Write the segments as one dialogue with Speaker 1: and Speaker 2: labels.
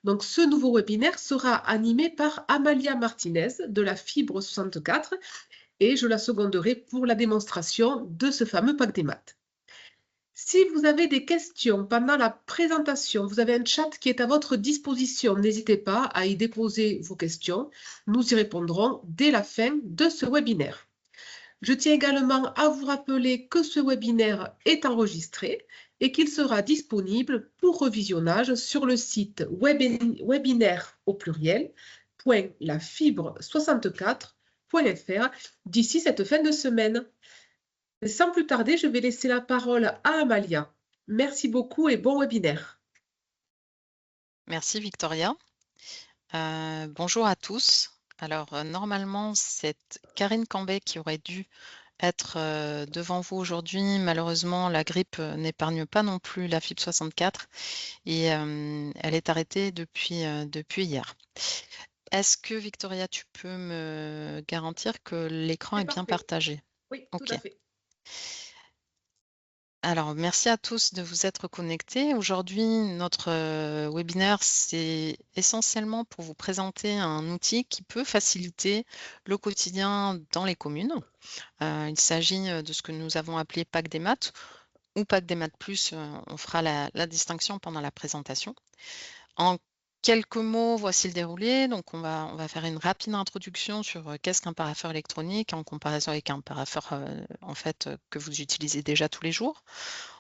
Speaker 1: Donc, ce nouveau webinaire sera animé par Amalia Martinez de la Fibre 64 et je la seconderai pour la démonstration de ce fameux pack des maths. Si vous avez des questions pendant la présentation, vous avez un chat qui est à votre disposition. N'hésitez pas à y déposer vos questions. Nous y répondrons dès la fin de ce webinaire. Je tiens également à vous rappeler que ce webinaire est enregistré et qu'il sera disponible pour revisionnage sur le site webinaire au pluriel .lafibre64.fr d'ici cette fin de semaine. Sans plus tarder, je vais laisser la parole à Amalia. Merci beaucoup et bon webinaire.
Speaker 2: Merci Victoria. Bonjour à tous. Alors normalement c'est Karine Cambet qui aurait dû être devant vous aujourd'hui. Malheureusement la grippe n'épargne pas non plus la fibre 64 et elle est arrêtée depuis hier. Est-ce que Victoria tu peux me garantir que l'écran est bien partagé?
Speaker 1: Oui, tout
Speaker 2: Ok.
Speaker 1: à fait.
Speaker 2: Alors, merci à tous de vous être connectés. Aujourd'hui, notre webinaire, c'est essentiellement pour vous présenter un outil qui peut faciliter le quotidien dans les communes. Il s'agit de ce que nous avons appelé Pack des maths ou Pack des maths plus. On fera la distinction pendant la présentation. En quelques mots, voici le déroulé. Donc, on va faire une rapide introduction sur qu'est-ce qu'un parapheur électronique en comparaison avec un parapheur en fait, que vous utilisez déjà tous les jours.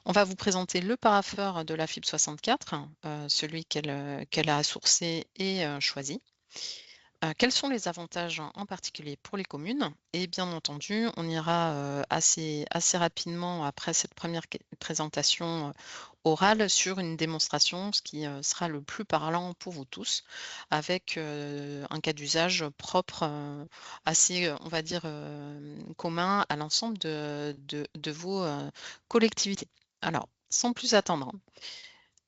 Speaker 2: On va vous présenter le parapheur de la fibre 64, celui qu'elle a sourcé et choisi. Quels sont les avantages en particulier pour les communes? Et bien entendu, on ira assez rapidement après cette première présentation orale sur une démonstration, ce qui sera le plus parlant pour vous tous, avec un cas d'usage propre, assez, on va dire, commun à l'ensemble de vos collectivités. Alors, sans plus attendre,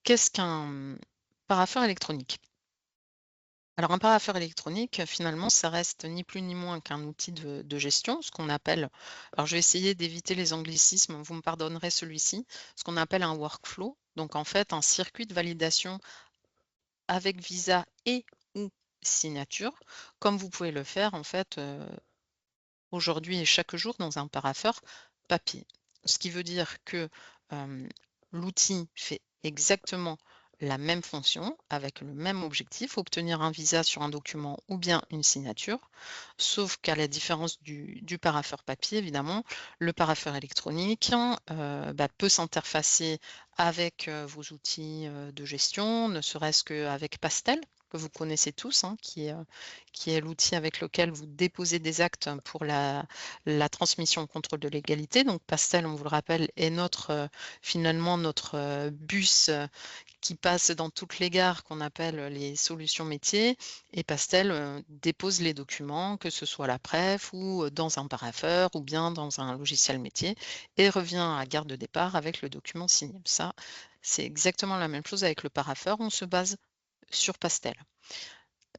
Speaker 2: qu'est-ce qu'un parapheur électronique? Alors, un parapheur électronique, finalement, ça reste ni plus ni moins qu'un outil de gestion, ce qu'on appelle, alors je vais essayer d'éviter les anglicismes, vous me pardonnerez celui-ci, ce qu'on appelle un workflow, donc en fait un circuit de validation avec visa et ou signature, comme vous pouvez le faire en fait aujourd'hui et chaque jour dans un parapheur papier. Ce qui veut dire que l'outil fait exactement la même fonction avec le même objectif, obtenir un visa sur un document ou bien une signature, sauf qu'à la différence du parapheur papier, évidemment, le parapheur électronique peut s'interfacer avec vos outils de gestion, ne serait-ce qu'avec Pastel, que vous connaissez tous, hein, qui est l'outil avec lequel vous déposez des actes pour la transmission au contrôle de légalité. Donc Pastel, on vous le rappelle, est finalement notre bus qui passe dans toutes les gares qu'on appelle les solutions métiers, et Pastel dépose les documents, que ce soit à la PREF ou dans un parapheur ou bien dans un logiciel métier, et revient à gare de départ avec le document signé. Ça, c'est exactement la même chose avec le parapheur, on se base sur Pastel.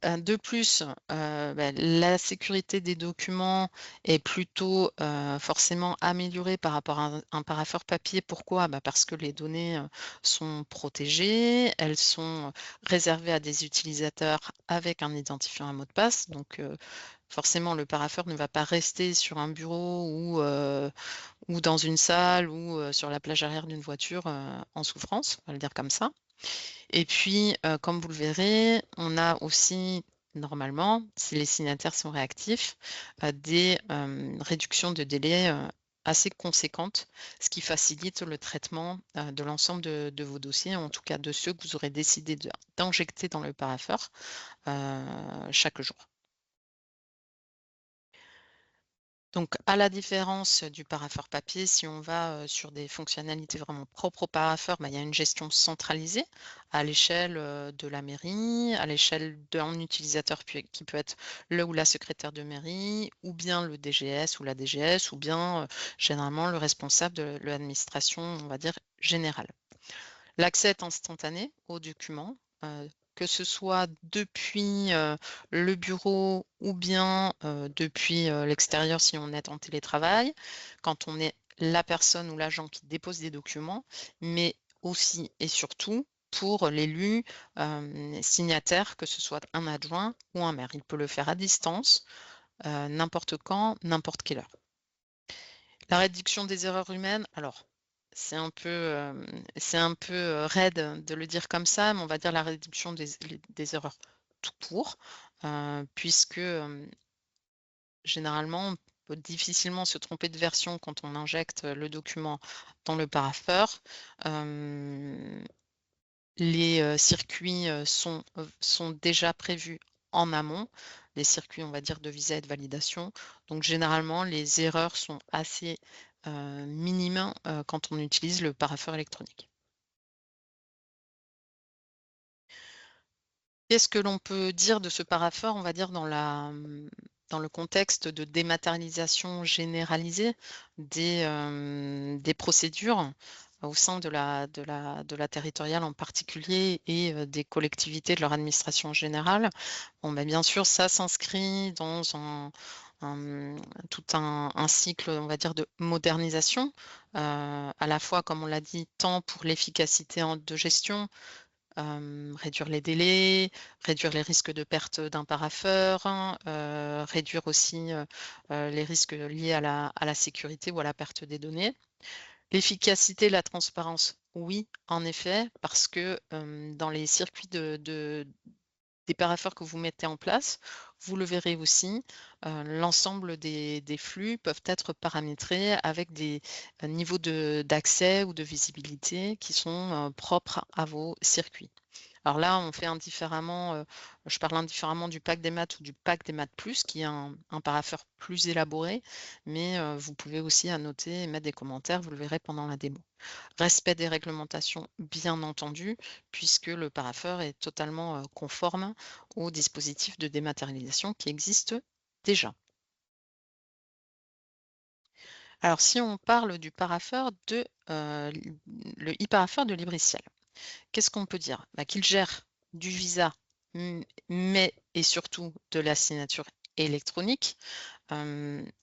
Speaker 2: De plus, la sécurité des documents est plutôt forcément améliorée par rapport à un parapheur papier. Pourquoi? Parce que les données sont protégées, elles sont réservées à des utilisateurs avec un identifiant à mot de passe. Donc, forcément, le parapheur ne va pas rester sur un bureau ou dans une salle ou sur la plage arrière d'une voiture en souffrance, on va le dire comme ça. Et puis, comme vous le verrez, on a aussi, normalement, si les signataires sont réactifs, des réductions de délai assez conséquentes, ce qui facilite le traitement de l'ensemble de vos dossiers, en tout cas de ceux que vous aurez décidé d'injecter dans le parapheur chaque jour. Donc, à la différence du parapheur papier, si on va sur des fonctionnalités vraiment propres au parapheur, il y a une gestion centralisée à l'échelle de la mairie, à l'échelle d'un utilisateur qui peut être le ou la secrétaire de mairie, ou bien le DGS ou la DGS, ou bien généralement le responsable de l'administration, on va dire, générale. L'accès est instantané aux documents, que ce soit depuis le bureau ou bien depuis l'extérieur si on est en télétravail, quand on est la personne ou l'agent qui dépose des documents, mais aussi et surtout pour l'élu signataire, que ce soit un adjoint ou un maire. Il peut le faire à distance, n'importe quand, n'importe quelle heure. La réduction des erreurs humaines, alors c'est un peu raide de le dire comme ça, mais on va dire la réduction des erreurs tout court, puisque généralement, on peut difficilement se tromper de version quand on injecte le document dans le parapheur. Les circuits sont déjà prévus en amont, les circuits, on va dire, de visa et de validation. Donc, généralement, les erreurs sont assez minimes quand on utilise le parapheur électronique. Qu'est-ce que l'on peut dire de ce parapheur, on va dire, dans le contexte de dématérialisation généralisée des procédures au sein de la territoriale en particulier et des collectivités de leur administration générale? Bon, ben, bien sûr, ça s'inscrit dans tout un cycle, on va dire, de modernisation, à la fois, comme on l'a dit, tant pour l'efficacité de gestion, réduire les délais, réduire les risques de perte d'un parapheur, hein, réduire aussi les risques liés à la sécurité ou à la perte des données. L'efficacité, la transparence, oui, en effet, parce que dans les circuits des parapheurs que vous mettez en place, vous le verrez aussi, l'ensemble des flux peuvent être paramétrés avec des niveaux d'accès ou de visibilité qui sont propres à vos circuits. Alors là, on fait indifféremment, je parle indifféremment du pack des maths ou du pack des maths plus, qui est un parapheur plus élaboré, mais vous pouvez aussi annoter et mettre des commentaires, vous le verrez pendant la démo. Respect des réglementations, bien entendu, puisque le parapheur est totalement conforme aux dispositifs de dématérialisation qui existent déjà. Alors, si on parle du parapheur le e-parapheur de Libriciel, qu'est-ce qu'on peut dire? Bah, qu'il gère du visa, mais et surtout de la signature électronique.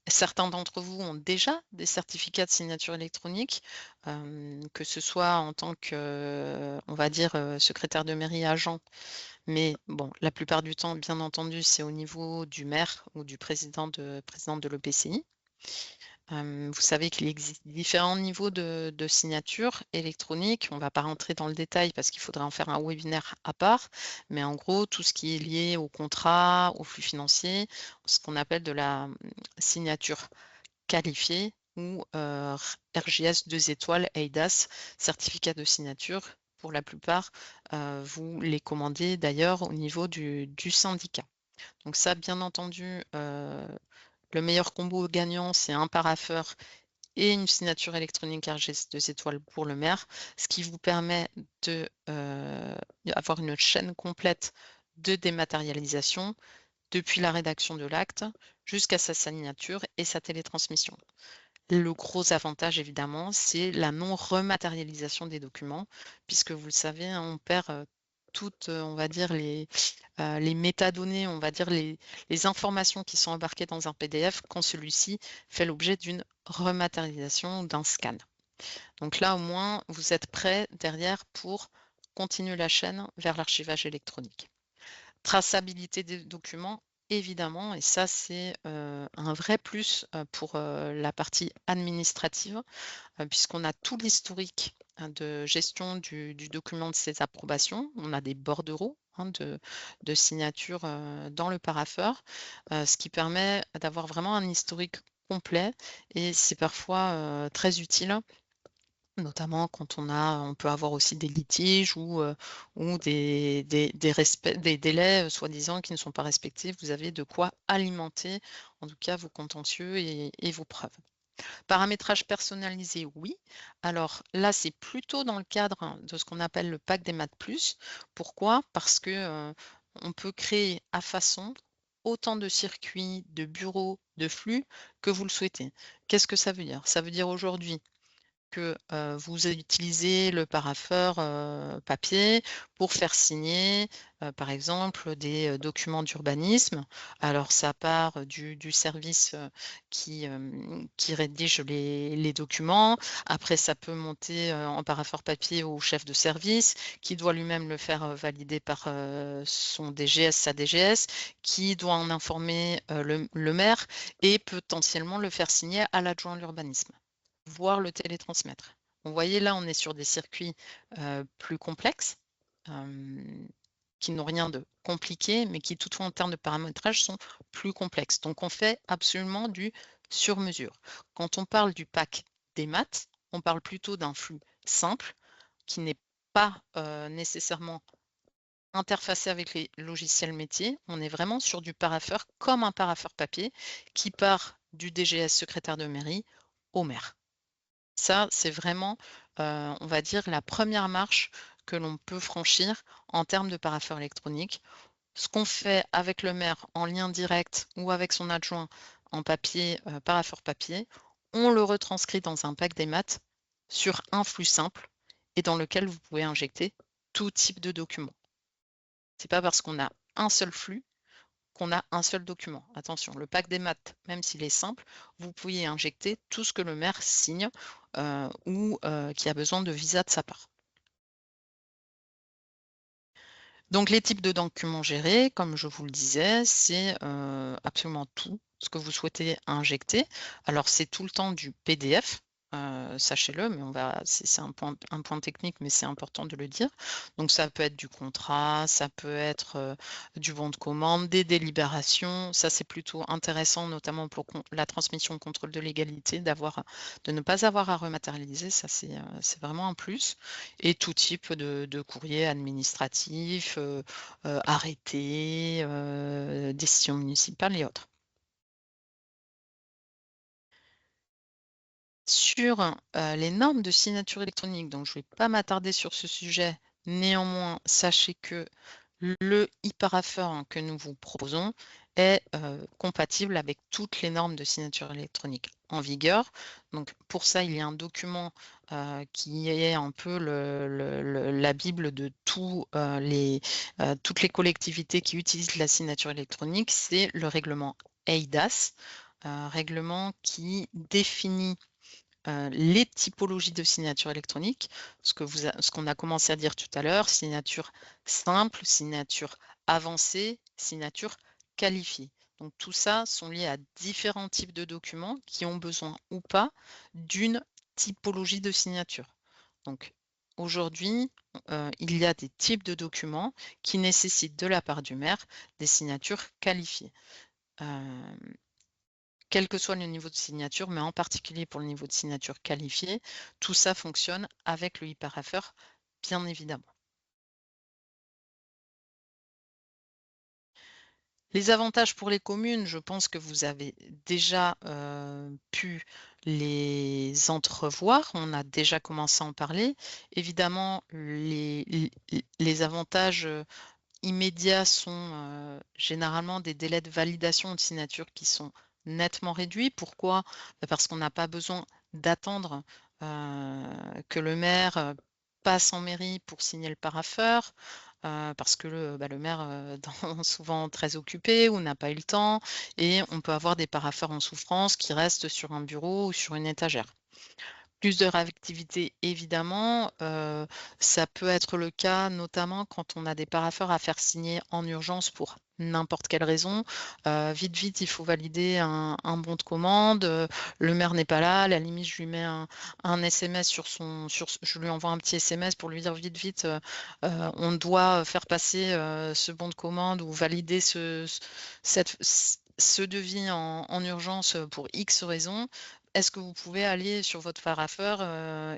Speaker 2: Certains d'entre vous ont déjà des certificats de signature électronique, que ce soit en tant que, on va dire, secrétaire de mairie agent, mais bon, la plupart du temps, bien entendu, c'est au niveau du maire ou du présidente de l'EPCI. Vous savez qu'il existe différents niveaux de signature électronique. On ne va pas rentrer dans le détail parce qu'il faudrait en faire un webinaire à part, mais en gros, tout ce qui est lié au contrat, au flux financier, ce qu'on appelle de la signature qualifiée ou RGS 2 étoiles EIDAS, certificat de signature. Pour la plupart, vous les commandez d'ailleurs au niveau du syndicat. Donc ça, bien entendu, le meilleur combo gagnant, c'est un parapheur et une signature électronique RGS 2 étoiles pour le maire, ce qui vous permet d'avoir une chaîne complète de dématérialisation depuis la rédaction de l'acte jusqu'à sa signature et sa télétransmission. Le gros avantage, évidemment, c'est la non-rematérialisation des documents, puisque vous le savez, hein, on perd toutes, on va dire, les métadonnées, on va dire les informations qui sont embarquées dans un PDF quand celui-ci fait l'objet d'une rematérialisation ou d'un scan. Donc là, au moins, vous êtes prêt derrière pour continuer la chaîne vers l'archivage électronique. Traçabilité des documents, évidemment, et ça, c'est un vrai plus pour la partie administrative, puisqu'on a tout l'historique de gestion du document de ses approbations. On a des bordereaux de signature dans le parapheur, ce qui permet d'avoir vraiment un historique complet et c'est parfois très utile, notamment quand on peut avoir aussi des litiges ou des délais soi-disant qui ne sont pas respectés. Vous avez de quoi alimenter en tout cas vos contentieux et vos preuves. Paramétrage personnalisé, oui. Alors là, c'est plutôt dans le cadre de ce qu'on appelle le pack des maths plus. Pourquoi? Parce que on peut créer à façon autant de circuits, de bureaux, de flux que vous le souhaitez. Qu'est-ce que ça veut dire? Ça veut dire aujourd'hui que vous utilisez le parapheur papier pour faire signer, par exemple, des documents d'urbanisme. Alors, ça part du service qui rédige les documents. Après, ça peut monter en parapheur papier au chef de service, qui doit lui-même le faire valider par son DGS, sa DGS, qui doit en informer le maire et potentiellement le faire signer à l'adjoint à l'urbanisme, voire le télétransmettre. Vous voyez, là, on est sur des circuits plus complexes, qui n'ont rien de compliqué, mais qui, toutefois, en termes de paramétrage, sont plus complexes. Donc, on fait absolument du sur-mesure. Quand on parle du pack des maths, on parle plutôt d'un flux simple qui n'est pas nécessairement interfacé avec les logiciels métiers. On est vraiment sur du parapheur comme un parapheur papier qui part du DGS secrétaire de mairie au maire. Ça, c'est vraiment, on va dire, la première marche que l'on peut franchir en termes de parapheur électronique. Ce qu'on fait avec le maire en lien direct ou avec son adjoint en papier, parapheur papier, on le retranscrit dans un pack des maths sur un flux simple et dans lequel vous pouvez injecter tout type de document. C'est pas parce qu'on a un seul flux qu'on a un seul document. Attention, le pack des maths, même s'il est simple, vous pouvez injecter tout ce que le maire signe ou qui a besoin de visa de sa part. Donc les types de documents gérés, comme je vous le disais, c'est absolument tout ce que vous souhaitez injecter. Alors c'est tout le temps du PDF, sachez-le, mais c'est un point technique, mais c'est important de le dire. Donc ça peut être du contrat, ça peut être du bon de commande, des délibérations. Ça c'est plutôt intéressant, notamment pour la transmission contrôle de légalité, de ne pas avoir à rematérialiser. Ça c'est vraiment un plus. Et tout type de courrier administratif, arrêté, décision municipale et autres. Sur les normes de signature électronique, donc je ne vais pas m'attarder sur ce sujet, néanmoins, sachez que le e-parapheur que nous vous proposons est compatible avec toutes les normes de signature électronique en vigueur. Donc pour ça, il y a un document qui est un peu la Bible de toutes les collectivités qui utilisent la signature électronique, c'est le règlement eIDAS, règlement qui définit les typologies de signature électronique, ce qu'on a commencé à dire tout à l'heure, signature simple, signature avancée, signature qualifiée. Donc tout ça sont liés à différents types de documents qui ont besoin ou pas d'une typologie de signature. Donc aujourd'hui, il y a des types de documents qui nécessitent de la part du maire des signatures qualifiées. Quel que soit le niveau de signature, mais en particulier pour le niveau de signature qualifié, tout ça fonctionne avec le e-parapheur, bien évidemment. Les avantages pour les communes, je pense que vous avez déjà pu les entrevoir, on a déjà commencé à en parler. Évidemment, les avantages immédiats sont généralement des délais de validation de signature qui sont nettement réduits. Pourquoi? Parce qu'on n'a pas besoin d'attendre que le maire passe en mairie pour signer le parapheur, parce que le maire est souvent très occupé ou n'a pas eu le temps, et on peut avoir des parapheurs en souffrance qui restent sur un bureau ou sur une étagère. Plus de réactivité, évidemment, ça peut être le cas notamment quand on a des parapheurs à faire signer en urgence pour n'importe quelle raison. Vite, il faut valider un bon de commande, le maire n'est pas là, à la limite, je lui mets un SMS je lui envoie un petit SMS pour lui dire vite, on doit faire passer ce bon de commande ou valider ce devis en urgence pour X raisons. Est-ce que vous pouvez aller sur votre parapheur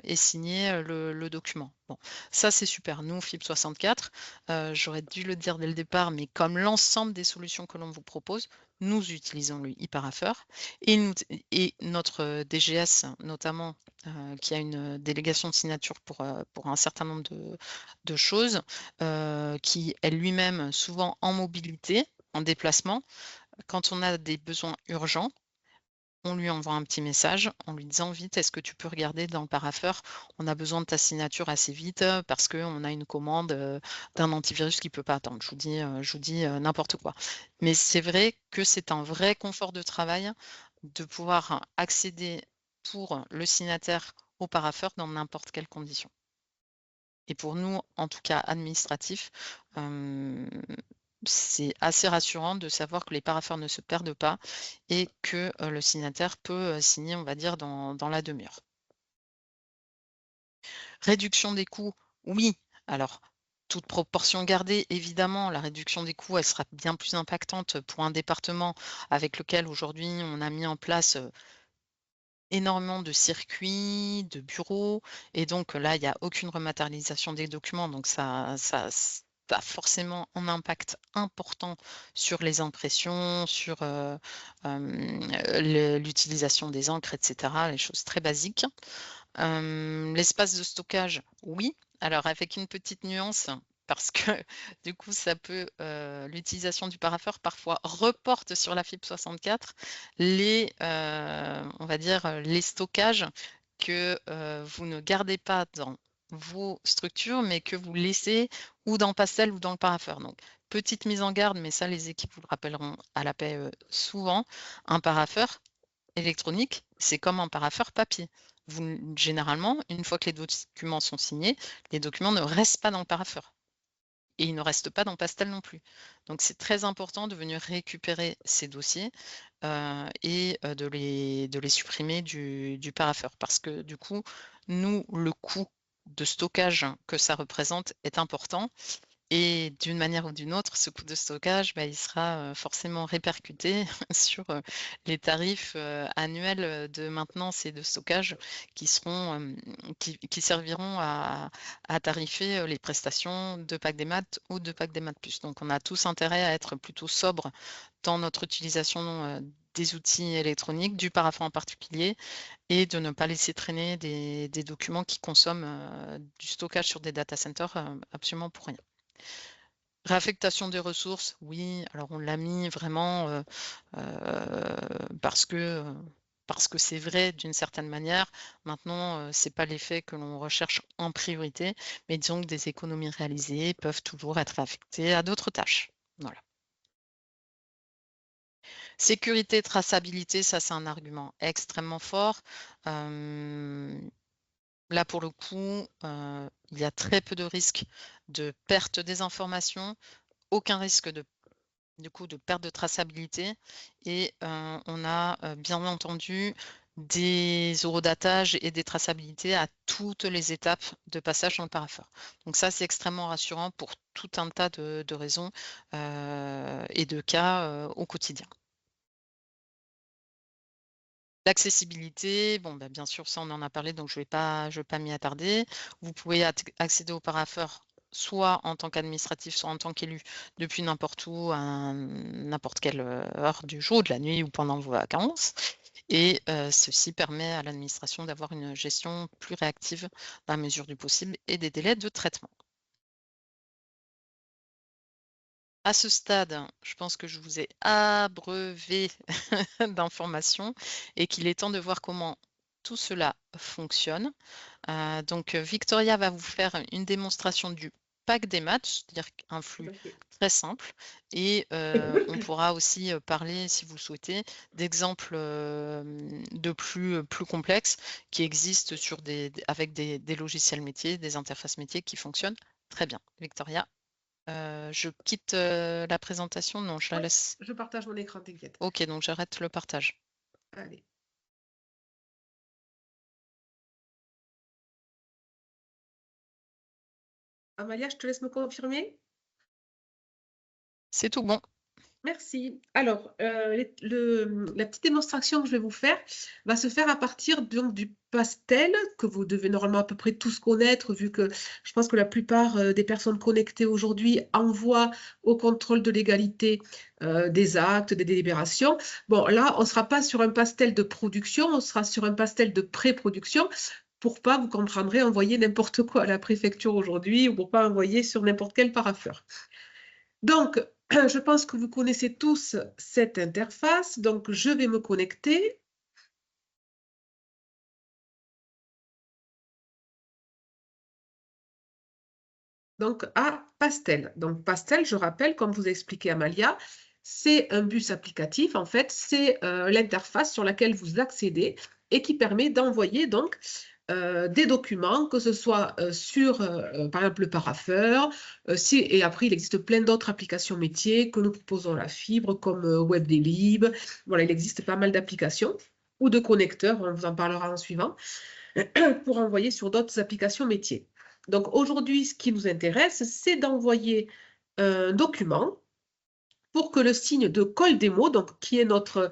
Speaker 2: et signer le document? Bon, ça c'est super. Nous, FIP64, j'aurais dû le dire dès le départ, mais comme l'ensemble des solutions que l'on vous propose, nous utilisons le e-parapheur et notre DGS notamment, qui a une délégation de signature pour un certain nombre de choses, qui est lui-même souvent en mobilité, en déplacement. Quand on a des besoins urgents, on lui envoie un petit message en lui disant: «Vite, est-ce que tu peux regarder dans le parapheur? On a besoin de ta signature assez vite, parce qu'on a une commande, d'un antivirus qui peut pas attendre». Je vous dis, n'importe quoi. Mais c'est vrai que c'est un vrai confort de travail de pouvoir accéder pour le signataire au parapheur dans n'importe quelle condition. Et pour nous, en tout cas administratifs, c'est assez rassurant de savoir que les parapheurs ne se perdent pas et que, le signataire peut, signer, on va dire, dans la demi-heure. Réduction des coûts, oui. Alors, toute proportion gardée, évidemment, la réduction des coûts, elle sera bien plus impactante pour un département avec lequel aujourd'hui on a mis en place, énormément de circuits, de bureaux et donc là, il y a aucune rematérialisation des documents, donc ça a forcément un impact important sur les impressions, sur, l'utilisation des encres et cetera, les choses très basiques. L'espace de stockage, oui. Alors avec une petite nuance, parce que du coup ça peut, l'utilisation du parapheur parfois reporte sur la fibre 64 les, on va dire, les stockages que, vous ne gardez pas dans vos structures, mais que vous laissez ou dans Pastel ou dans le parapheur. Donc petite mise en garde, mais ça les équipes vous le rappelleront à la paix, souvent, un parapheur électronique, c'est comme un parapheur papier. Généralement, une fois que les documents sont signés, les documents ne restent pas dans le parapheur et ils ne restent pas dans Pastel non plus. Donc c'est très important de venir récupérer ces dossiers, et de les supprimer du parapheur parce que du coup, nous, le coût de stockage que ça représente est important et d'une manière ou d'une autre, ce coût de stockage, bah, il sera, forcément répercuté sur, les tarifs, annuels, de maintenance et de stockage qui seront, qui serviront à tarifer, les prestations de Pack des Maths ou de Pack des Maths Plus. Donc on a tous intérêt à être plutôt sobre dans notre utilisation, des outils électroniques, du parapheur en particulier et de ne pas laisser traîner des documents qui consomment, du stockage sur des data centers, absolument pour rien. Réaffectation des ressources, oui, alors on l'a mis vraiment parce que c'est vrai d'une certaine manière. Maintenant, c'est pas l'effet que l'on recherche en priorité, mais disons que des économies réalisées peuvent toujours être affectées à d'autres tâches. Voilà. Sécurité, traçabilité, ça c'est un argument extrêmement fort. Là, pour le coup, il y a très peu de risques de perte des informations, aucun risque du coup de perte de traçabilité et on a, bien entendu des eurodatages et des traçabilités à toutes les étapes de passage dans le parapheur. Donc ça, c'est extrêmement rassurant pour tout un tas de raisons, et de cas, au quotidien. L'accessibilité, bon, bah, bien sûr, ça, on en a parlé, donc je vais pas m'y attarder. Vous pouvez accéder au parapheur soit en tant qu'administratif, soit en tant qu'élu, depuis n'importe où, à n'importe quelle heure du jour, de la nuit ou pendant vos vacances. Et ceci permet à l'administration d'avoir une gestion plus réactive dans la mesure du possible et des délais de traitement. À ce stade, je pense que je vous ai abreuvé d'informations et qu'il est temps de voir comment tout cela fonctionne. Donc, Victoria va vous faire une démonstration du pack des maths, c'est-à-dire un
Speaker 1: Tout
Speaker 2: flux
Speaker 1: à fait.
Speaker 2: très simple. Et on pourra aussi parler, si vous le souhaitez, d'exemples de plus complexes qui existent sur avec des logiciels métiers, des interfaces métiers qui fonctionnent très bien. Victoria, je quitte la présentation. Non, je la
Speaker 1: Ouais,
Speaker 2: laisse.
Speaker 1: je partage mon écran, t'inquiète.
Speaker 2: Ok, donc j'arrête le partage.
Speaker 1: Allez. Amalia, je te laisse me confirmer.
Speaker 2: C'est tout bon.
Speaker 1: Merci. Alors, la petite démonstration que je vais vous faire va se faire à partir donc, du pastel que vous devez normalement à peu près tous connaître, vu que je pense que la plupart des personnes connectées aujourd'hui envoient au contrôle de légalité des actes, des délibérations. Bon, là, on ne sera pas sur un pastel de production, on sera sur un pastel de pré-production pour pas, vous comprendrez, envoyer n'importe quoi à la préfecture aujourd'hui ou pour pas envoyer sur n'importe quel parapheur. Donc, je pense que vous connaissez tous cette interface. Donc, je vais me connecter. donc à Pastel. Donc Pastel, je rappelle, comme vous a expliqué Amalia, c'est un bus applicatif. En fait, c'est l'interface sur laquelle vous accédez et qui permet d'envoyer donc des documents, que ce soit sur, par exemple, le parapheur. Et après, il existe plein d'autres applications métiers que nous proposons à la fibre, comme WebDelib. Voilà, il existe pas mal d'applications ou de connecteurs, on vous en parlera en suivant, pour envoyer sur d'autres applications métiers. Donc aujourd'hui, ce qui nous intéresse, c'est d'envoyer un document pour que le signe de Coldemo, donc qui est notre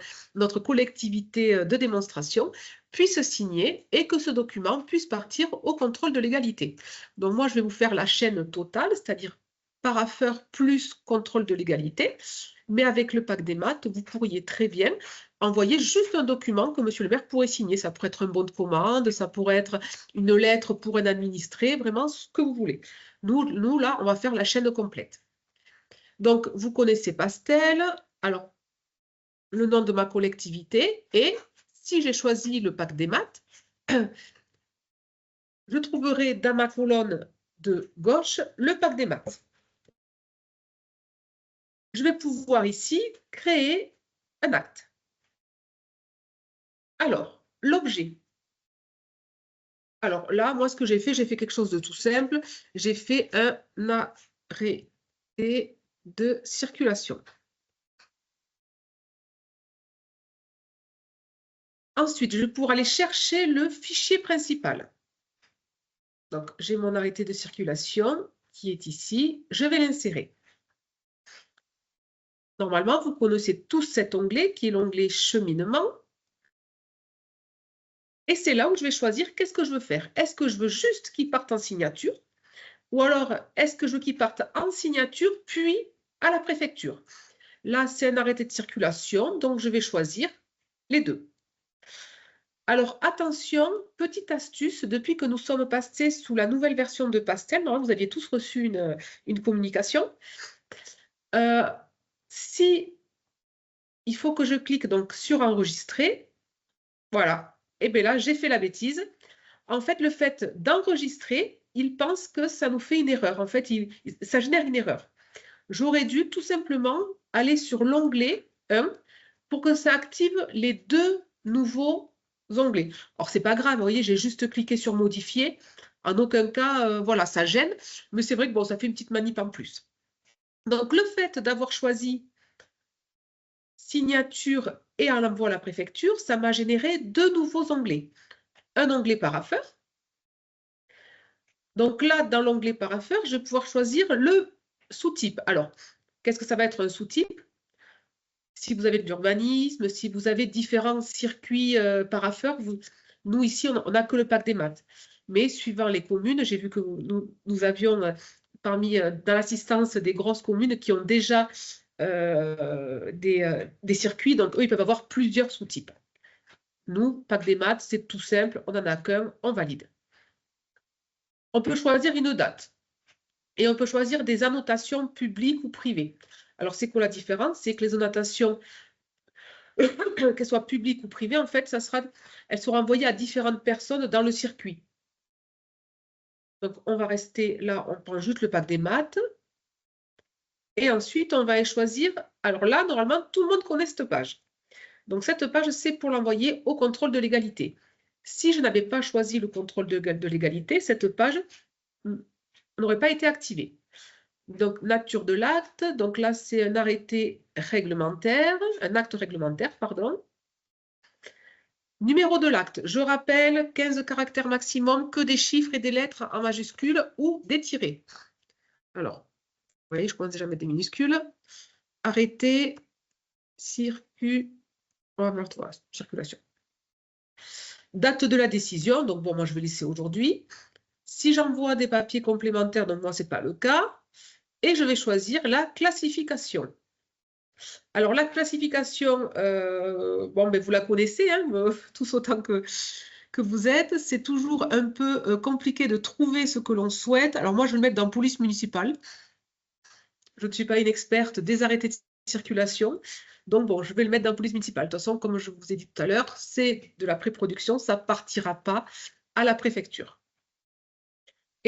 Speaker 1: collectivité de démonstration, puisse signer et que ce document puisse partir au contrôle de légalité. Donc moi, je vais vous faire la chaîne totale, c'est-à-dire parapheur plus contrôle de légalité, mais avec le pack des maths, vous pourriez très bien envoyer juste un document que monsieur le maire pourrait signer. Ça pourrait être un bon de commande, ça pourrait être une lettre pour un administré, vraiment ce que vous voulez. Nous là, on va faire la chaîne complète. Donc, vous connaissez Pastel. Alors, le nom de ma collectivité. Et si j'ai choisi le pack des maths, je trouverai dans ma colonne de gauche le pack des maths. Je vais pouvoir ici créer un acte. Alors, l'objet. Alors là, moi, ce que j'ai fait quelque chose de tout simple. J'ai fait un arrêté de circulation. Ensuite, je vais pouvoir aller chercher le fichier principal. Donc, j'ai mon arrêté de circulation qui est ici. Je vais l'insérer. Normalement, vous connaissez tous cet onglet qui est l'onglet cheminement. Et c'est là où je vais choisir qu'est-ce que je veux faire. Est-ce que je veux juste qu'il parte en signature? Ou alors, est-ce que je veux qu'il parte en signature puis à la préfecture? Là, c'est un arrêté de circulation, donc je vais choisir les deux. Alors, attention, petite astuce, depuis que nous sommes passés sous la nouvelle version de Pastel, normalement, vous aviez tous reçu une communication. Si il faut que je clique donc sur enregistrer, voilà, et bien là, j'ai fait la bêtise. En fait, le fait d'enregistrer, il pense que ça nous fait une erreur. En fait, ça génère une erreur. J'aurais dû tout simplement aller sur l'onglet 1 pour que ça active les deux nouveaux onglets. Alors, c'est pas grave, vous voyez, j'ai juste cliqué sur modifier. En aucun cas, voilà, ça gêne. Mais c'est vrai que bon, ça fait une petite manip en plus. Donc, le fait d'avoir choisi signature et un envoi à la préfecture, ça m'a généré deux nouveaux onglets. Un onglet parapheur. Donc là, dans l'onglet parapheur, je vais pouvoir choisir le sous-type. Alors, qu'est-ce que ça va être un sous-type? Si vous avez de l'urbanisme, si vous avez différents circuits parapheurs, nous ici, on n'a que le pack des maths. Mais suivant les communes, j'ai vu que nous avions dans l'assistance des grosses communes qui ont déjà des circuits, donc eux, ils peuvent avoir plusieurs sous-types. Nous, pack des maths, c'est tout simple, on n'en a qu'un, on valide. On peut choisir une date et on peut choisir des annotations publiques ou privées. Alors, c'est quoi la différence? C'est que les annotations, qu'elles soient publiques ou privées, en fait, elles seront envoyées à différentes personnes dans le circuit. Donc, on va rester là, on prend juste le pack des maths. Et ensuite, on va aller choisir. Alors là, normalement, tout le monde connaît cette page. Donc, cette page, c'est pour l'envoyer au contrôle de légalité. Si je n'avais pas choisi le contrôle de légalité, cette page n'aurait pas été activée. Donc, nature de l'acte. Donc là, c'est un arrêté réglementaire, un acte réglementaire, pardon. Numéro de l'acte. Je rappelle, 15 caractères maximum, que des chiffres et des lettres en majuscules ou des tirets. Alors, vous voyez, je commence déjà à mettre des minuscules. Arrêté, circulation. Date de la décision, donc bon, moi je vais laisser aujourd'hui. Si j'envoie des papiers complémentaires, donc moi, ce n'est pas le cas. Et je vais choisir la classification. Alors, la classification, bon, ben, vous la connaissez, hein, tous autant que vous êtes. C'est toujours un peu compliqué de trouver ce que l'on souhaite. Alors, moi, je vais le mettre dans police municipale. Je ne suis pas une experte des arrêtés de circulation. Donc, bon, je vais le mettre dans police municipale. De toute façon, comme je vous ai dit tout à l'heure, c'est de la pré-production. Ça ne partira pas à la préfecture.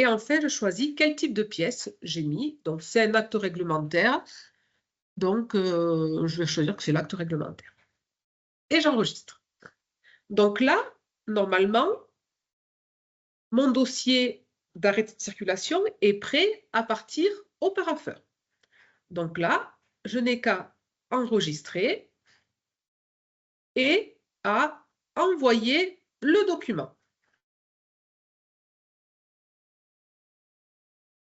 Speaker 1: Et enfin, je choisis quel type de pièce j'ai mis. Donc, c'est un acte réglementaire. Donc, je vais choisir que c'est l'acte réglementaire. Et j'enregistre. Donc là, normalement, mon dossier d'arrêté de circulation est prêt à partir au parapheur. Donc là, je n'ai qu'à enregistrer et à envoyer le document.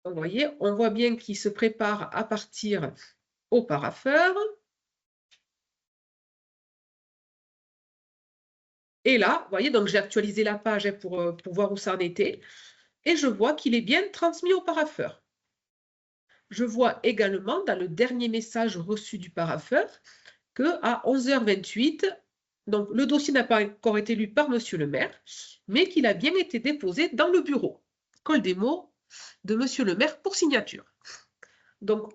Speaker 1: Donc, vous voyez, on voit bien qu'il se prépare à partir au parapheur. Et là, vous voyez, donc j'ai actualisé la page pour voir où ça en était. Et je vois qu'il est bien transmis au parapheur. Je vois également dans le dernier message reçu du parapheur qu'à 11h28, donc le dossier n'a pas encore été lu par Monsieur le maire, mais qu'il a bien été déposé dans le bureau Coldemo de Monsieur le maire pour signature. Donc,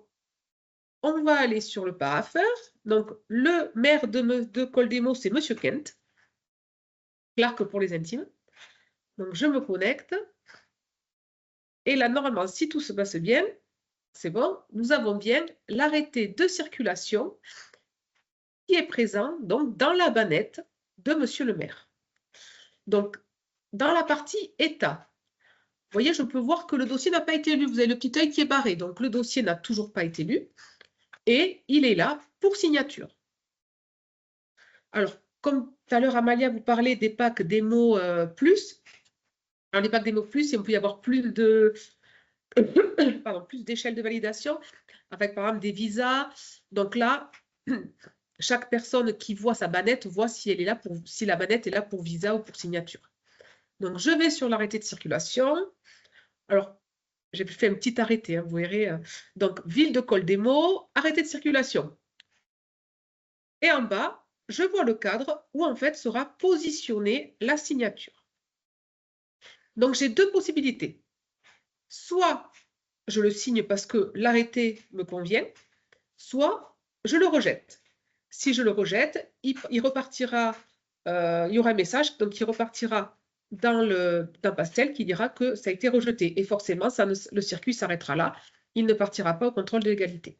Speaker 1: on va aller sur le parapheur. Donc, le maire de Coldemo, c'est Monsieur Kent, Clark pour les intimes. Donc, je me connecte. Et là, normalement, si tout se passe bien, c'est bon, nous avons bien l'arrêté de circulation qui est présent donc, dans la bannette de Monsieur le maire. Donc, dans la partie état, vous voyez, je peux voir que le dossier n'a pas été lu. Vous avez le petit œil qui est barré. Donc, le dossier n'a toujours pas été lu. Et il est là pour signature. Alors, comme tout à l'heure, Amalia vous parlait des packs démo plus. Alors, les packs démo plus, il peut y avoir plus de... plus d'échelles de validation, avec par exemple des visas. Donc là, chaque personne qui voit sa bannette voit si elle est là pour, si la bannette est là pour visa ou pour signature. Donc je vais sur l'arrêté de circulation. Alors, j'ai fait un petit arrêté, hein, vous verrez. Donc, ville de Coldemo, arrêté de circulation. Et en bas, je vois le cadre où en fait sera positionnée la signature. Donc, j'ai deux possibilités. Soit je le signe parce que l'arrêté me convient, soit je le rejette. Si je le rejette, il repartira, il y aura un message, donc il repartira dans Pastel qui dira que ça a été rejeté. Et forcément, le circuit s'arrêtera là. Il ne partira pas au contrôle de légalité.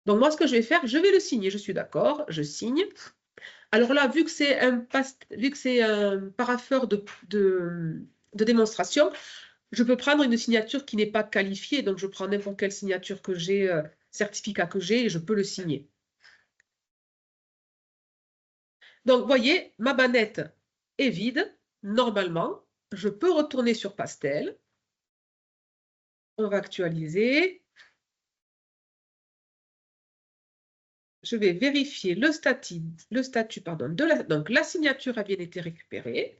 Speaker 1: Donc moi, ce que je vais faire, je vais le signer. Je suis d'accord, je signe. Alors là, vu que c'est un parapheur de démonstration, je peux prendre une signature qui n'est pas qualifiée. Donc je prends n'importe quelle signature que j'ai, certificat que j'ai, et je peux le signer. Donc, vous voyez, ma bannette est vide. Normalement, je peux retourner sur Pastel. On va actualiser. Je vais vérifier le statut donc la signature a bien été récupérée.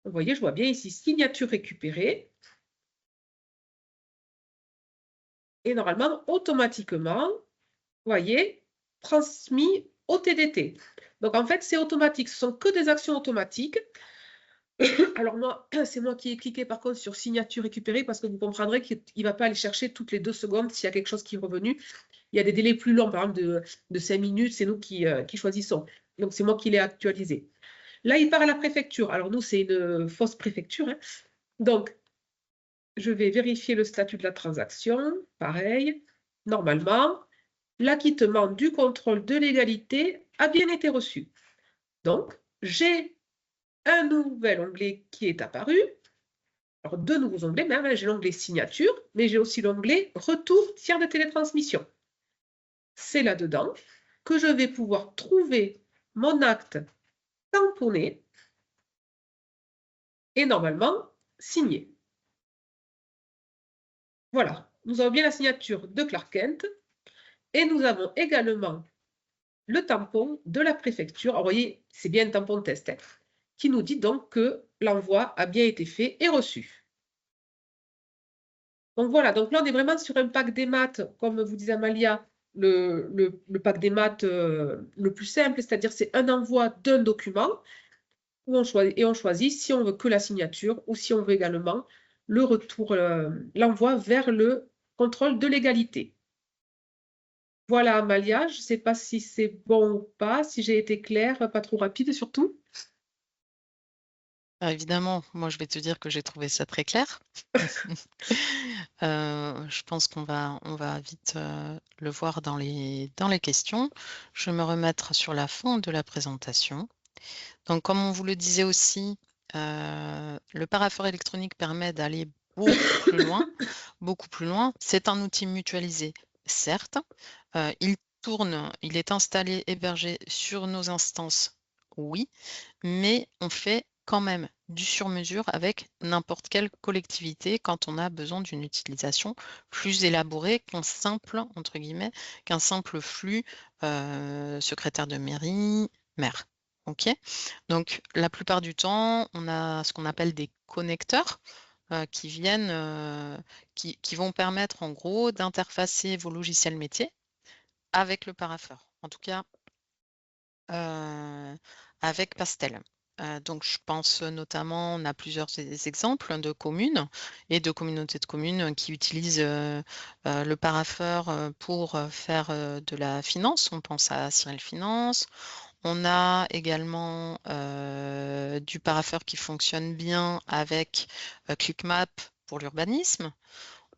Speaker 1: Vous voyez, je vois bien ici signature récupérée. Et normalement, automatiquement, vous voyez, transmis au TDT. Donc en fait, c'est automatique. Ce sont que des actions automatiques. Alors moi, c'est moi qui ai cliqué par contre sur signature récupérée parce que vous comprendrez qu'il ne va pas aller chercher toutes les 2 secondes s'il y a quelque chose qui est revenu. Il y a des délais plus longs, par exemple de 5 minutes, c'est nous qui choisissons. Donc c'est moi qui l'ai actualisé. Là, il part à la préfecture. Alors nous, c'est une fausse préfecture, hein. Donc, je vais vérifier le statut de la transaction. Pareil, normalement, l'acquittement du contrôle de légalité a bien été reçu. Donc, j'ai un nouvel onglet qui est apparu. Alors, 2 nouveaux onglets, même, j'ai l'onglet signature, mais j'ai aussi l'onglet retour tiers de télétransmission. C'est là-dedans que je vais pouvoir trouver mon acte tamponné et normalement signé. Voilà, nous avons bien la signature de Clark Kent et nous avons également le tampon de la préfecture. Alors, vous voyez, c'est bien un tampon test, hein, qui nous dit donc que l'envoi a bien été fait et reçu. Donc voilà, donc là on est vraiment sur un pack des maths, comme vous disait Amalia, le pack des maths le plus simple, c'est-à-dire c'est un envoi d'un document où on choisit si on veut que la signature ou si on veut également le retour, l'envoi vers le contrôle de légalité. Voilà Amalia, je ne sais pas si c'est bon ou pas, si j'ai été claire, pas trop rapide surtout.
Speaker 2: Évidemment, moi je vais te dire que j'ai trouvé ça très clair. Je pense qu'on va vite, le voir dans les questions. Je vais me remettre sur la fin de la présentation. Donc comme on vous le disait aussi, le parapheur électronique permet d'aller beaucoup plus loin. C'est un outil mutualisé, certes. Il est installé, hébergé sur nos instances, oui, mais on fait quand même du sur-mesure avec n'importe quelle collectivité quand on a besoin d'une utilisation plus élaborée qu'un simple, entre guillemets, qu'un simple flux secrétaire de mairie, maire. OK? Donc, la plupart du temps, on a ce qu'on appelle des connecteurs qui viennent, qui vont permettre en gros d'interfacer vos logiciels métiers avec le parapheur. En tout cas, avec Pastel. Donc je pense notamment, on a plusieurs exemples de communes et de communautés de communes qui utilisent le parapheur pour faire de la finance. On pense à Cyril Finance. On a également du parapheur qui fonctionne bien avec ClickMap pour l'urbanisme.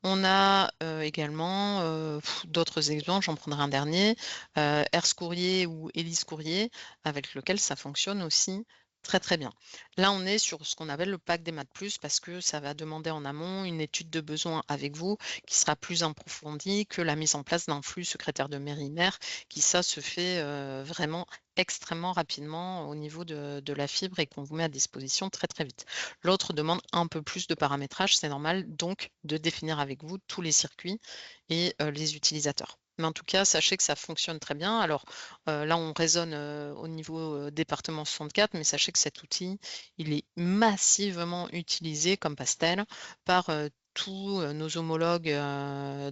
Speaker 2: On a également d'autres exemples, j'en prendrai un dernier, Hertz Courrier ou Élise Courrier, avec lequel ça fonctionne aussi très très bien. Là, on est sur ce qu'on appelle le pack des Maths Plus parce que ça va demander en amont une étude de besoin avec vous qui sera plus approfondie que la mise en place d'un flux secrétaire de mairie maire qui ça se fait vraiment extrêmement rapidement au niveau de la fibre et qu'on vous met à disposition très très vite. L'autre demande un peu plus de paramétrage, c'est normal donc de définir avec vous tous les circuits et les utilisateurs. Mais en tout cas, sachez que ça fonctionne très bien. Alors là, on raisonne au niveau département 64, mais sachez que cet outil, il est massivement utilisé comme Pastel par tous nos homologues en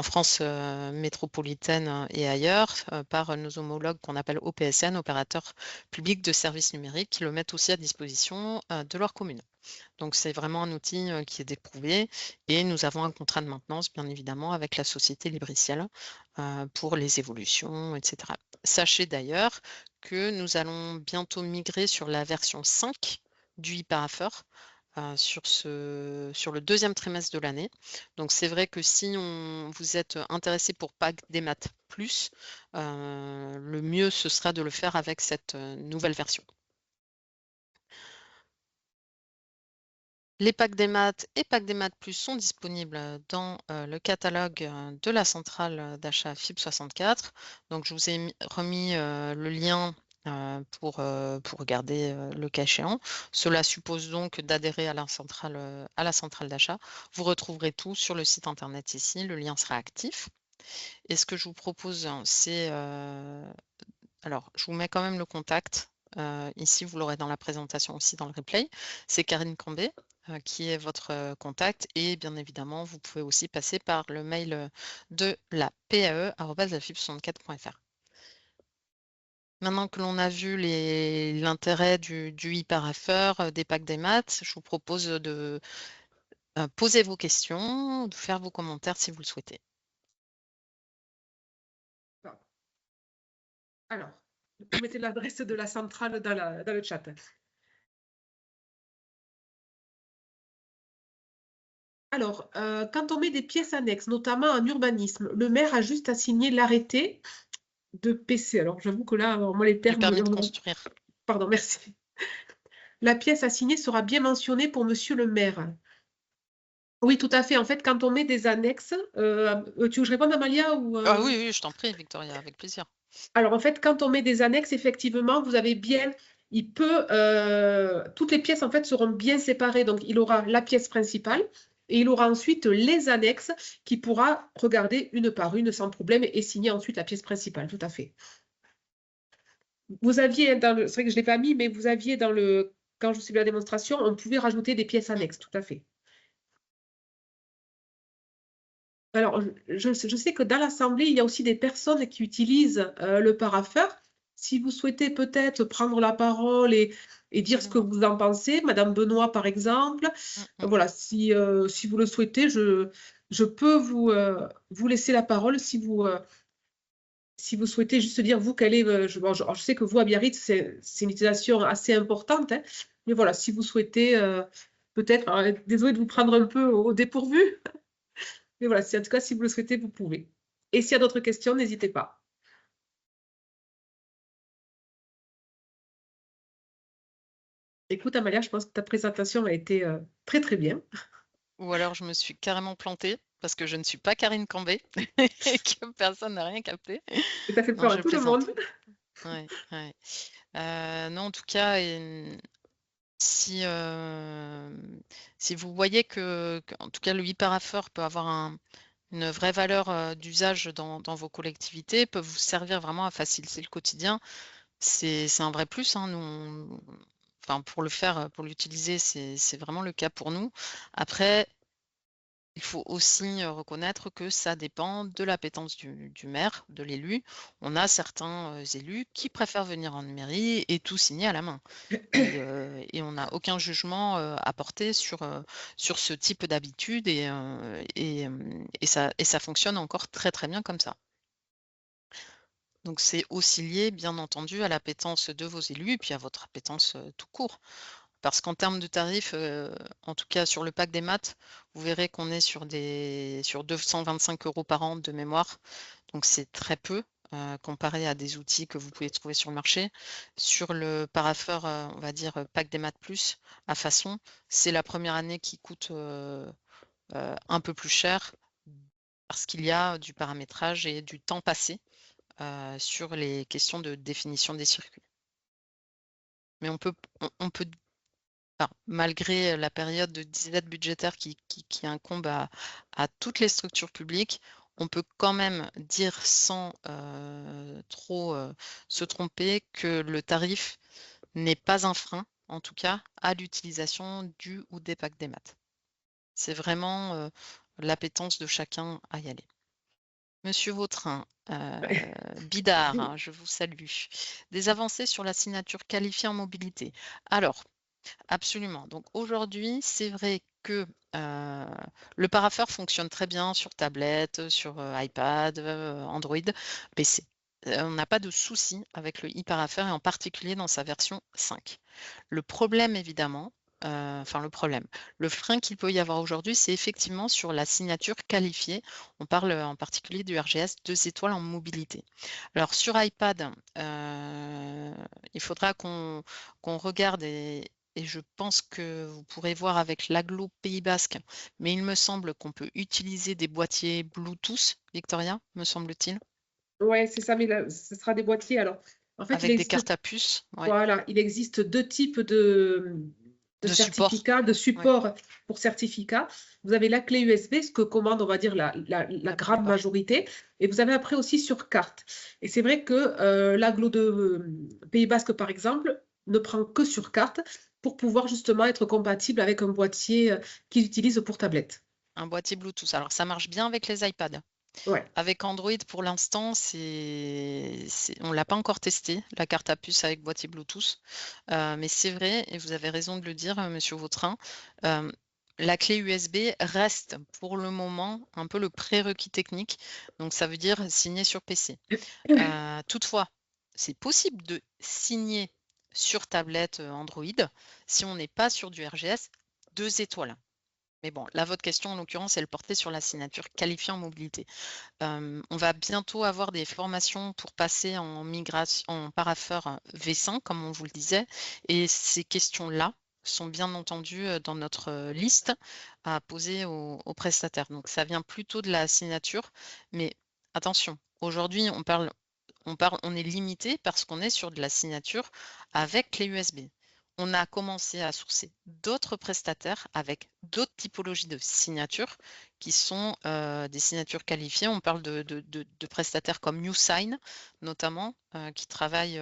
Speaker 2: France métropolitaine et ailleurs, par nos homologues qu'on appelle OPSN, opérateurs publics de services numériques, qui le mettent aussi à disposition de leur commune. Donc c'est vraiment un outil qui est éprouvé et nous avons un contrat de maintenance, bien évidemment, avec la société Libriciel pour les évolutions, etc. Sachez d'ailleurs que nous allons bientôt migrer sur la version 5 du e-parapheur sur le deuxième trimestre de l'année. Donc c'est vrai que si vous êtes intéressé pour Pack des Maths Plus, le mieux ce sera de le faire avec cette nouvelle version. Les packs des maths et packs des maths plus sont disponibles dans le catalogue de la centrale d'achat FIB64. Donc je vous ai remis le lien pour regarder le cas échéant. Cela suppose donc d'adhérer à la centrale d'achat. Vous retrouverez tout sur le site internet ici, le lien sera actif. Et ce que je vous propose, c'est... alors, je vous mets quand même le contact. Ici, vous l'aurez dans la présentation aussi dans le replay. C'est Karine Cambé qui est votre contact. Et bien évidemment, vous pouvez aussi passer par le mail de la PAE@lafib64.fr. Maintenant que l'on a vu l'intérêt du e-parapheur, des packs des maths, je vous propose de poser vos questions, de faire vos commentaires si vous le souhaitez.
Speaker 1: Alors, vous mettez l'adresse de la centrale dans le chat. Alors, quand on met des pièces annexes, notamment en urbanisme, le maire a juste à signer l'arrêté de PC. Alors, j'avoue que là, moi, les
Speaker 2: Du
Speaker 1: termes...
Speaker 2: permis de construire.
Speaker 1: Pardon, merci. La pièce à signer sera bien mentionnée pour monsieur le maire. Oui, tout à fait. En fait, quand on met des annexes, tu veux que je réponde, Amalia ou,
Speaker 2: Ah oui, oui, je t'en prie, Victoria, avec plaisir.
Speaker 1: Alors, en fait, quand on met des annexes, effectivement, vous avez bien... toutes les pièces, en fait, seront bien séparées. Donc, il aura la pièce principale et il aura ensuite les annexes qui pourra regarder une par une sans problème et signer ensuite la pièce principale. Tout à fait. Vous aviez dans le... C'est vrai que je ne l'ai pas mis, mais vous aviez dans le... Quand je suis la démonstration, on pouvait rajouter des pièces annexes. Tout à fait. Alors, je sais que dans l'Assemblée, il y a aussi des personnes qui utilisent le parapheur. Si vous souhaitez peut-être prendre la parole et dire ce que vous en pensez, Madame Benoît, par exemple, voilà, si vous le souhaitez, je peux vous laisser la parole si vous souhaitez juste dire, vous, quelle est... je sais que vous, à Biarritz, c'est une utilisation assez importante, hein, Mais voilà, si vous souhaitez, peut-être, désolée de vous prendre un peu au dépourvu, mais voilà, en tout cas, si vous le souhaitez, vous pouvez. Et s'il y a d'autres questions, n'hésitez pas. Écoute, Amalia, je pense que ta présentation a été très, très bien.
Speaker 2: Ou alors je me suis carrément plantée parce que je ne suis pas Karine Cambé et que personne n'a rien capté.
Speaker 1: Et tu as fait
Speaker 2: Non,
Speaker 1: peur à
Speaker 2: je
Speaker 1: tout le
Speaker 2: plaisante.
Speaker 1: monde.
Speaker 2: Ouais, ouais. Non, en tout cas, si, si vous voyez en tout cas, le e-parapheur peut avoir une vraie valeur d'usage dans vos collectivités, peut vous servir vraiment à faciliter le quotidien, c'est un vrai plus, hein. Enfin, pour le faire, pour l'utiliser, c'est vraiment le cas pour nous. Après, il faut aussi reconnaître que ça dépend de l'appétence du maire, de l'élu. On a certains élus qui préfèrent venir en mairie et tout signer à la main. Et on n'a aucun jugement à porter sur ce type d'habitude et ça fonctionne encore très très bien comme ça. Donc c'est aussi lié, bien entendu, à l'appétence de vos élus et puis à votre appétence tout court. Parce qu'en termes de tarifs, en tout cas sur le pack des maths, vous verrez qu'on est sur 225 € par an de mémoire. Donc c'est très peu comparé à des outils que vous pouvez trouver sur le marché. Sur le parapheur, on va dire pack des maths plus à façon, c'est la première année qui coûte un peu plus cher parce qu'il y a du paramétrage et du temps passé sur les questions de définition des circuits. Mais on peut enfin, malgré la période de disette budgétaire qui incombe à toutes les structures publiques, on peut quand même dire sans trop se tromper que le tarif n'est pas un frein, en tout cas, à l'utilisation du ou des packs des maths. C'est vraiment l'appétence de chacun à y aller. Monsieur Vautrin, Bidard, hein, je vous salue. Des avancées sur la signature qualifiée en mobilité. Alors, absolument. Donc aujourd'hui, c'est vrai que le parapheur fonctionne très bien sur tablette, sur iPad, Android, PC. On n'a pas de souci avec le e-parapheur et en particulier dans sa version 5. Le problème, évidemment, le frein qu'il peut y avoir aujourd'hui, c'est effectivement sur la signature qualifiée. On parle en particulier du RGS 2 étoiles en mobilité. Alors sur iPad, il faudra qu'on regarde et je pense que vous pourrez voir avec l'agglo Pays Basque, mais il me semble qu'on peut utiliser des boîtiers Bluetooth, Victoria, me semble-t-il,
Speaker 1: Ouais, c'est ça, mais là, ce sera des boîtiers. Alors, en fait,
Speaker 2: avec des cartes à puce, ouais,
Speaker 1: voilà, il existe deux types de
Speaker 2: de support.
Speaker 1: certificats, de
Speaker 2: Ouais,
Speaker 1: supports pour certificats. Vous avez la clé USB, ce que commande, on va dire, la grande
Speaker 2: plupart.
Speaker 1: majorité. Et vous avez après aussi sur carte. Et c'est vrai que l'agglo de Pays Basque, par exemple, ne prend que sur carte pour pouvoir justement être compatible avec un boîtier qu'ils utilisent pour tablette.
Speaker 2: Un boîtier Bluetooth. Alors ça marche bien avec les iPads.
Speaker 1: Ouais.
Speaker 2: Avec Android, pour l'instant, on ne l'a pas encore testé, la carte à puce avec boîtier Bluetooth. Mais c'est vrai, et vous avez raison de le dire, Monsieur Vautrin, la clé USB reste pour le moment un peu le prérequis technique. Donc ça veut dire signer sur PC. Toutefois, c'est possible de signer sur tablette Android si on n'est pas sur du RGS 2 étoiles. Mais bon, là, votre question, en l'occurrence, elle portait sur la signature qualifiée en mobilité. On va bientôt avoir des formations pour passer en migration, en parapheur V5, comme on vous le disait. Et ces questions-là sont bien entendu dans notre liste à poser aux prestataires. Donc, ça vient plutôt de la signature. Mais attention, aujourd'hui, on est limité parce qu'on est sur de la signature avec clé USB. On a commencé à sourcer d'autres prestataires avec d'autres typologies de signatures qui sont des signatures qualifiées. On parle de prestataires comme NewSign, notamment, qui travaillent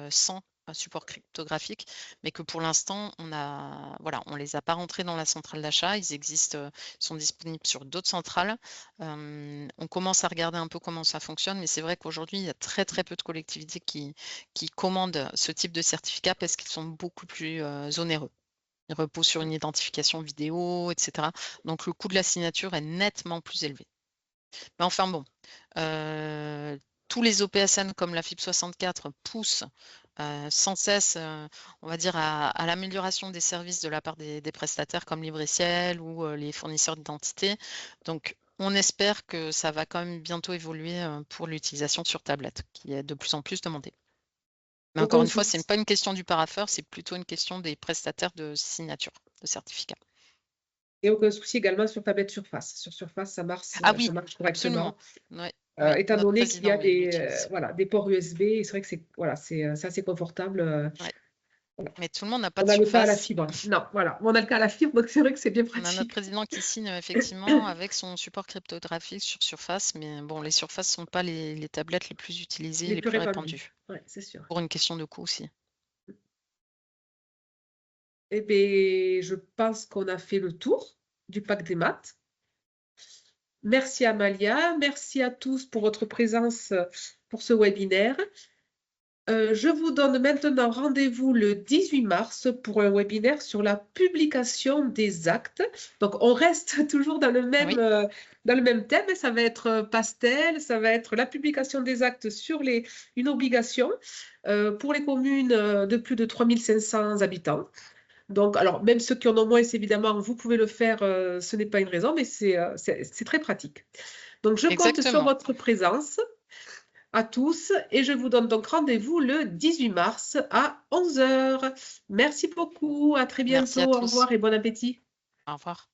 Speaker 2: sans un support cryptographique, mais que pour l'instant, on ne les a pas rentrés dans la centrale d'achat. Ils existent, sont disponibles sur d'autres centrales. On commence à regarder un peu comment ça fonctionne, mais c'est vrai qu'aujourd'hui, il y a très très peu de collectivités qui commandent ce type de certificat parce qu'ils sont beaucoup plus onéreux. Ils reposent sur une identification vidéo, etc. Donc le coût de la signature est nettement plus élevé. Mais enfin bon, tous les OPSN comme la fibre 64 poussent sans cesse, on va dire, à l'amélioration des services de la part des prestataires comme Libreciel ou les fournisseurs d'identité. Donc, on espère que ça va quand même bientôt évoluer pour l'utilisation sur tablette, qui est de plus en plus demandée. Mais encore
Speaker 1: Aucun
Speaker 2: une fois, ce
Speaker 1: souci.
Speaker 2: n'est pas une question du parapheur, c'est plutôt une question des prestataires de signature, de certificat.
Speaker 1: Et aucun souci également sur tablette Surface. Sur Surface, ça
Speaker 2: Ah oui,
Speaker 1: marche
Speaker 2: absolument.
Speaker 1: correctement.
Speaker 2: Ouais, ouais,
Speaker 1: Étant
Speaker 2: notre
Speaker 1: donné qu'il y
Speaker 2: président
Speaker 1: a
Speaker 2: l'utilise.
Speaker 1: voilà, des ports USB, et c'est vrai que c'est assez confortable.
Speaker 2: Ouais.
Speaker 1: Voilà.
Speaker 2: Mais tout le monde n'a pas
Speaker 1: On
Speaker 2: de
Speaker 1: a le cas à la
Speaker 2: Surface.
Speaker 1: fibre. Non, voilà, on a le cas à la fibre, donc c'est vrai que c'est bien
Speaker 2: On a notre
Speaker 1: pratique.
Speaker 2: président qui signe effectivement avec son support cryptographique sur Surface, mais bon, les Surfaces ne sont pas les tablettes les plus utilisées,
Speaker 1: Les
Speaker 2: les
Speaker 1: plus
Speaker 2: plus
Speaker 1: répandus.
Speaker 2: répandues,
Speaker 1: Ouais, c'est sûr.
Speaker 2: pour une question de coût aussi.
Speaker 1: Eh bien, je pense qu'on a fait le tour du pack des maths. Merci Amalia, merci à tous pour votre présence pour ce webinaire. Je vous donne maintenant rendez-vous le 18 mars pour un webinaire sur la publication des actes. Donc, on reste toujours dans le
Speaker 2: Oui,
Speaker 1: même thème. Ça va être pastel, ça va être la publication des actes sur une obligation pour les communes de plus de 3500 habitants. Donc, alors, même ceux qui en ont moins, évidemment, vous pouvez le faire, ce n'est pas une raison, mais c'est très pratique. Donc, je compte sur
Speaker 2: exactement.
Speaker 1: votre présence à tous et je vous donne donc rendez-vous le 18 mars à 11 h. Merci beaucoup, à très
Speaker 2: Merci à
Speaker 1: bientôt, au
Speaker 2: tous.
Speaker 1: revoir et bon appétit.
Speaker 2: Au revoir.